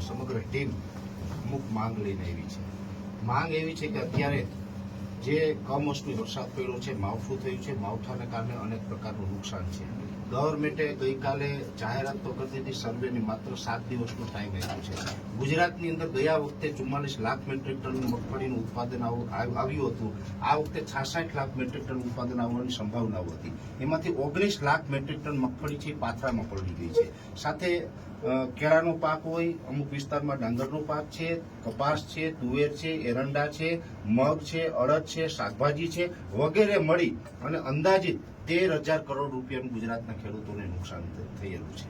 સમગ્ર ટીમ અમુક માંગ લઈને આવી છે. માંગ એવી છે કે અત્યારે જે કમોસમી વરસાદ પડ્યો છે, માવઠું થયું છે, માવઠાને કારણે અનેક પ્રકારનું નુકસાન છે. ગવર્મેન્ટે ગઈકાલે જાહેરાત તો કરી દીધી, સર્વેની માત્ર 7 દિવસનો ટાઈમ આપ્યો છે. ગુજરાતની અંદર ગયા વખતે 44 લાખ મેટ્રિક ટન મગફળીનું ઉત્પાદન આવ્યું હતું. આ વખતે 66 લાખ મેટ્રિક ટન ઉત્પાદન આવવાની સંભાવનાઓ હતી. એમાંથી 19 લાખ મેટ્રિક ટન મગફળી છે પાથરામાં પડી ગઈ છે. સાથે કેળાનો પાક હોય, અમુક વિસ્તારમાં ડાંગરનો પાક છે, કપાસ છે, તુવેર છે, એરંડા છે, મગ છે, અડદ છે, શાકભાજી છે વગેરે મળી અને અંદાજિત 13,000 કરોડ રૂપિયાનું ગુજરાતના ખેડૂતોને નુકસાન થયેલું છે.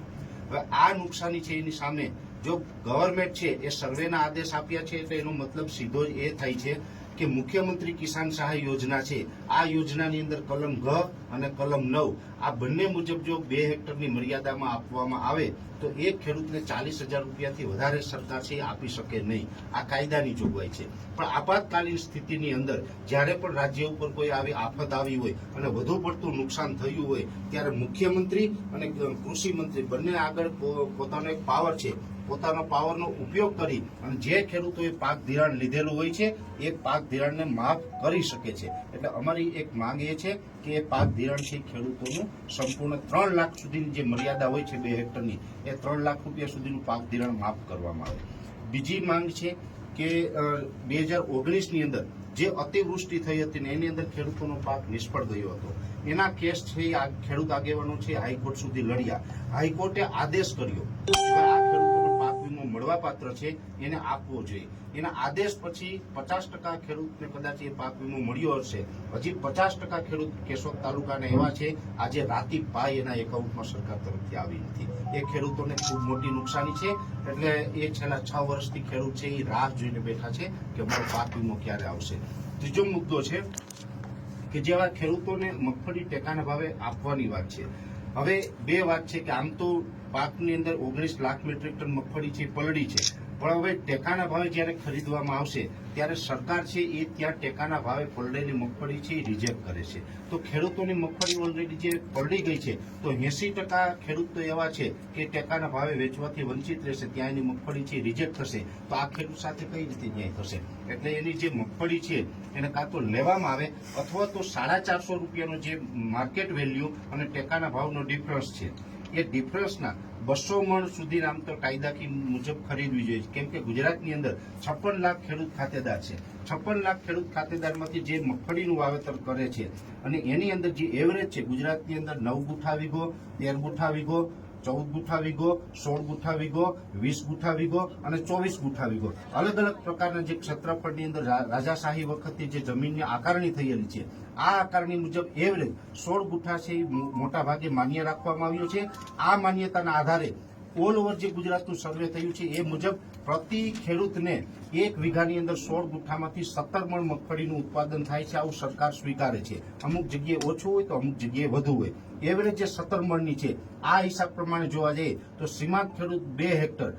હવે આ નુકસાની છે એની સામે જો ગવર્મેન્ટ છે એ સર્વેના આદેશ આપ્યા છે એટલે એનો મતલબ સીધો જ એ થાય છે કે મુખ્યમંત્રી કિસાન સહાય યોજના છે, આ યોજનાની અંદર કલમ ઘ અને કલમ 9 આ બંને મુજબ જો 2 હેક્ટરની મર્યાદામાં આપવામાં આવે તો એક ખેડૂતને 40,000 રૂપિયાથી વધારે સરકાર છે આપી શકે નહીં. આ કાયદાની જોગવાઈ છે. પણ આપાતકાલીન સ્થિતિની અંદર જ્યારે પણ રાજ્ય ઉપર કોઈ આવી આફત આવી હોય અને વધુ પડતું નુકસાન થયું હોય ત્યારે મુખ્યમંત્રી અને કૃષિ મંત્રી બંને આગળ પોતાનો એક પાવર છે, પોતાનો પાવરનો ઉપયોગ કરી અને જે ખેડૂતોએ પાક ધિરાણ લીધેલું હોય છે એ પાક ધિરાણને માફ કરી શકે છે. એટલે અમારી એક માંગ એ છે કે એ પાક ધિરાણ છે ખેડૂતોનું સંપૂર્ણ 3 લાખ સુધીની જે મર્યાદા હોય છે 2 હેક્ટરની એ 3 લાખ રૂપિયા સુધીનું પાક ધિરાણ માફ કરવામાં આવે. બીજી માંગ છે કે 2019ની અંદર જે અતિવૃષ્ટિ થઈ હતી ને એની અંદર ખેડૂતોનો પાક નિષ્ફળ ગયો હતો. એના કેસ છે આ ખેડૂત આગેવાનો છે હાઈકોર્ટ સુધી લડ્યા. હાઈકોર્ટે આદેશ કર્યો કે આ ખેડૂતોનો પાક વીમો મળવાપાત્ર છે એને આપવો જોઈએ. એના આદેશ પછી 50% ખેડૂતને કદાચ એ પાક વીમો મળ્યો હશે. હજી 50% ખેડૂત કેશોદ તાલુકાના એવા છે આજે રાતી પાય એના એકાઉન્ટમાં સરકાર તરફથી આવી નથી. એ ખેડૂતોને ખૂબ મોટી નુકસાની છે. એટલે એ છેલ્લા 6 વર્ષથી ખેડૂત છે એ રાહ જોઈને બેઠા છે કે અમારો પાક વીમો ક્યારે આવશે. ત્રીજો મુદ્દો છે કે જેવા ખેડૂતોને મગફળી ટેકાના ભાવે આપવાની વાત છે. હવે 2 વાત છે કે આમ તો પાકની અંદર 19 લાખ મેટ્રિક ટન મગફળી છે પલળી છે, પણ હવે ટેકાના ભાવે જ્યારે ખરીદવામાં આવશે ત્યારે સરકાર છે એ ત્યાં ટેકાના ભાવે પલળેલી મગફળી છે એ રિજેક્ટ કરે છે. તો ખેડૂતોની મગફળી ઓલરેડી જે પલળી ગઈ છે તો 80% ખેડૂત તો એવા છે કે ટેકાના ભાવે વેચવાથી વંચિત રહેશે, ત્યાં એની મગફળી છે રિજેક્ટ થશે. તો આ ખેડૂત સાથે કઈ રીતે ન્યાય થશે? એટલે એની જે મગફળી છે એને કાં તો લેવામાં આવે અથવા તો 450 રૂપિયાનો જે માર્કેટ વેલ્યુ અને ટેકાના ભાવનો ડિફરન્સ છે એ ડિફરન્સના 200 મણ સુધી આમ તો કાયદાકીય મુજબ ખરીદવી જોઈએ. કેમ કે ગુજરાતની અંદર 56 લાખ ખેડૂત ખાતેદાર છે. 56 લાખ ખેડૂત ખાતેદારમાંથી જે મગફળીનું વાવેતર કરે છે અને એની અંદર જે એવરેજ છે ગુજરાતની અંદર 9 ગુઠા વીઘો, 13 ગુઠા વીઘો, 14 ગુઠા વીઘો, 16 ગુઠા વીઘો, 20 ગુઠા વીઘો અને 24 ગુઠા વીઘો અલગ અલગ પ્રકારના જે ક્ષેત્રફળની અંદર રાજાશાહી વખતની જે જમીનની આકારણી થયેલી છે આ આકારણી મુજબ એવરેજ 16 ગુઠા છે એ મોટા ભાગે માન્ય રાખવામાં આવ્યો છે. આ માન્યતાના આધારે ઓલ ઓવર જે ગુજરાતનું સર્વે થયું છે એ મુજબ પ્રતિ ખેડૂતને 1 વીઘાની અંદર 16 ગુઠામાંથી 17 મણ મગફળીનું ઉત્પાદન થાય છે. આવું સરકાર સ્વીકારે છે. અમુક જગ્યાએ ઓછું હોય તો અમુક જગ્યાએ વધુ હોય. એવરેજ જે 17 મણની છે આ હિસાબ પ્રમાણે જોવા જઈએ તો સીમાંત ખેડૂત 2 હેક્ટર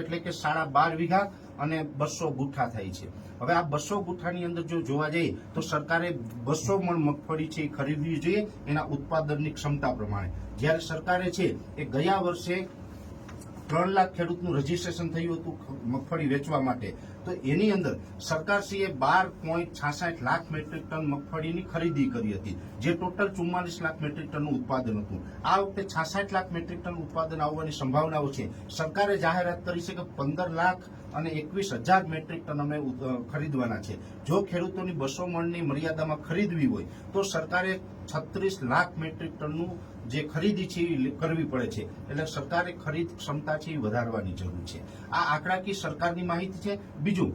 એટલે કે 12.5 વીઘા અને 200 ગુઠા થાય છે. હવે આ 200 ગુઠાની અંદર જો જોવા જઈએ તો સરકારે 200 મણ મગફળી છે એ ખરીદવી જોઈએ એના ઉત્પાદનની ક્ષમતા પ્રમાણે. જ્યારે સરકારે છે એ ગયા વર્ષે 3 લાખ ખેડૂતનું રજીસ્ટ્રેશન થયું હતું મગફળી વેચવા માટે, તો એની અંદર સરકારશ્રીએ 12.66 લાખ મેટ્રિક ટન મગફળીની ખરીદી કરી હતી જે ટોટલ 44 લાખ મેટ્રિક ટનનું ઉત્પાદન હતું. આ વખતે 66 લાખ મેટ્રિક ટન ઉત્પાદન આવવાની સંભાવનાઓ છે. સરકારે જાહેરાત કરી છે કે 15 લાખ અને 21,000 મેટ્રિક ટન અમે ખરીદવાના છે. જો ખેડૂતોની 200 મણની મર્યાદામાં ખરીદવી હોય તો સરકારે 36 લાખ મેટ્રિક ટનનું જે ખરીદી છે એ કરવી પડે છે. એટલે સરકારે ખરીદ ક્ષમતા છે એ વધારવાની જરૂર છે. આ આંકડાકીય સરકારની માહિતી છે. બીજું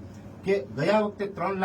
કે ગયા વખતે 3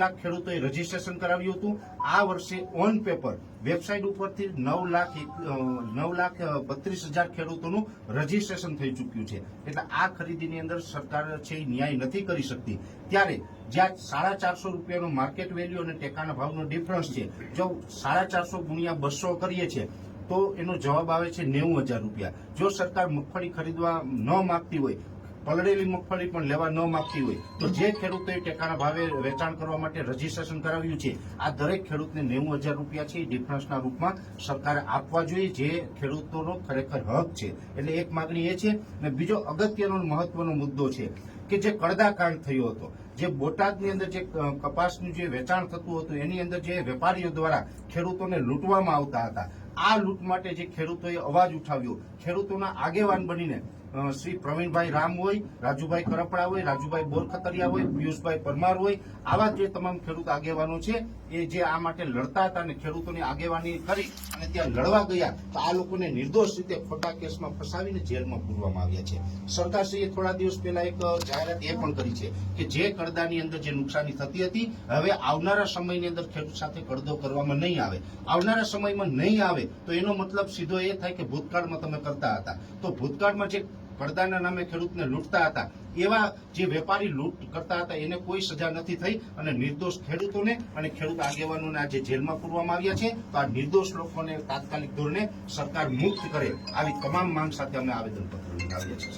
લાખ ખેડૂતોએ રજીસ્ટ્રેશન કરાવ્યું હતું. આ વર્ષે ઓન પેપર વેબસાઇટ ઉપરથી 9,32,000 ખેડૂતોનું રજીસ્ટ્રેશન થઈ ચૂક્યું છે. એટલે આ ખરીદીની અંદર સરકાર છે ન્યાય નથી કરી શકતી. ત્યારે જ્યાં 450 રૂપિયાનો માર્કેટ વેલ્યુ અને ટેકાના ભાવનો ડિફરન્સ છે, જો 450 ગુણ્યા 200 કરીએ છીએ તો એનો જવાબ આવે છે 90,000 રૂપિયા. જો સરકાર મગફળી ખરીદવા ન માંગતી હોય પલળેલી મગફળી પણ લેવા ન માંગતી હોય તો જે ખેડૂતોએ ટેકાના ભાવે વેચાણ કરવા માટે રજીસ્ટ્રેશન કરાવ્યું છે આ દરેક ખેડૂતને 90,000 રૂપિયા છે ડિફરન્સના રૂપમાં સરકારે આપવા જોઈએ, જે ખેડૂતોનો ખરેખર હક છે. એટલે એક માગણી એ છે. અને બીજો અગત્યનો મહત્વનો મુદ્દો છે કે જે કડદાકાંડ થયો હતો, જે બોટાદની અંદર જે કપાસનું જે વેચાણ થતું હતું એની અંદર જે વેપારીઓ દ્વારા ખેડૂતોને લૂંટવામાં આવતા હતા, આ લૂંટ માટે જે ખેડૂતોએ અવાજ ઉઠાવ્યો, ખેડૂતોના આગેવાન બનીને શ્રી પ્રવીણભાઈ રામ હોય, રાજુભાઈ કરપડા હોય, રાજુભાઈ બોરખતરિયા હોય, પિયુષભાઈ પરમાર હોય, આવા જે તમામ ખેડૂત આગેવાનો છે એ જે આ માટે લડતા હતા અને ખેડૂતોની આગેવાની કરી અને ત્યાં લડવા ગયા તો આ લોકોને નિર્દોષ રીતે ખોટા કેસમાં ફસાવીને જેલમાં પૂરવામાં આવ્યા છે. સરકારશ્રીએ થોડા દિવસ પહેલા એક જાહેરાત એ પણ કરી છે કે જે કડદાની અંદર જે નુકસાની થતી હતી હવે આવનારા સમયની અંદર ખેડૂત સાથે કડદો કરવામાં નહીં આવે. આવનારા સમયમાં નહીં આવે તો એનો મતલબ સીધો એ થાય કે ભૂતકાળમાં તમે કરતા હતા. તો ભૂતકાળમાં જે કડદાના નામે ખેડૂતને લૂંટતા હતા એવા જે વેપારી લૂંટ કરતા હતા એને કોઈ સજા નથી થઈ અને નિર્દોષ ખેડૂતોને અને ખેડૂત આગેવાનોને આજે જેલમાં પૂરવામાં આવ્યા છે. તો આ નિર્દોષ લોકોને તાત્કાલિક ધોરણે સરકાર મુક્ત કરે આવી તમામ માંગ સાથે અમે આવેદનપત્ર લઈને આવ્યા છીએ.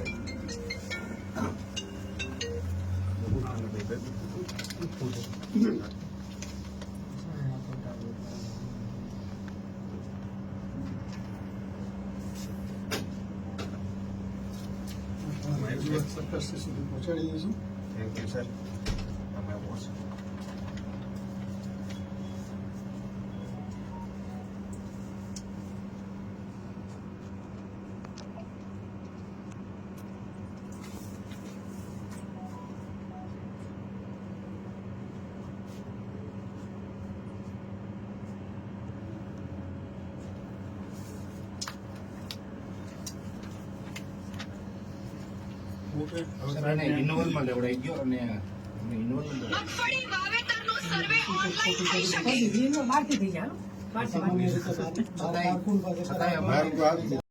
સરકાર સુધી પહોંચાડી દઈશું. Thank you sir. ઇનોવલમાં લેવડાઈ ગયો અને મગફળી વાવેતરનો સર્વે ઓનલાઈન થઈ શકે. છતાંય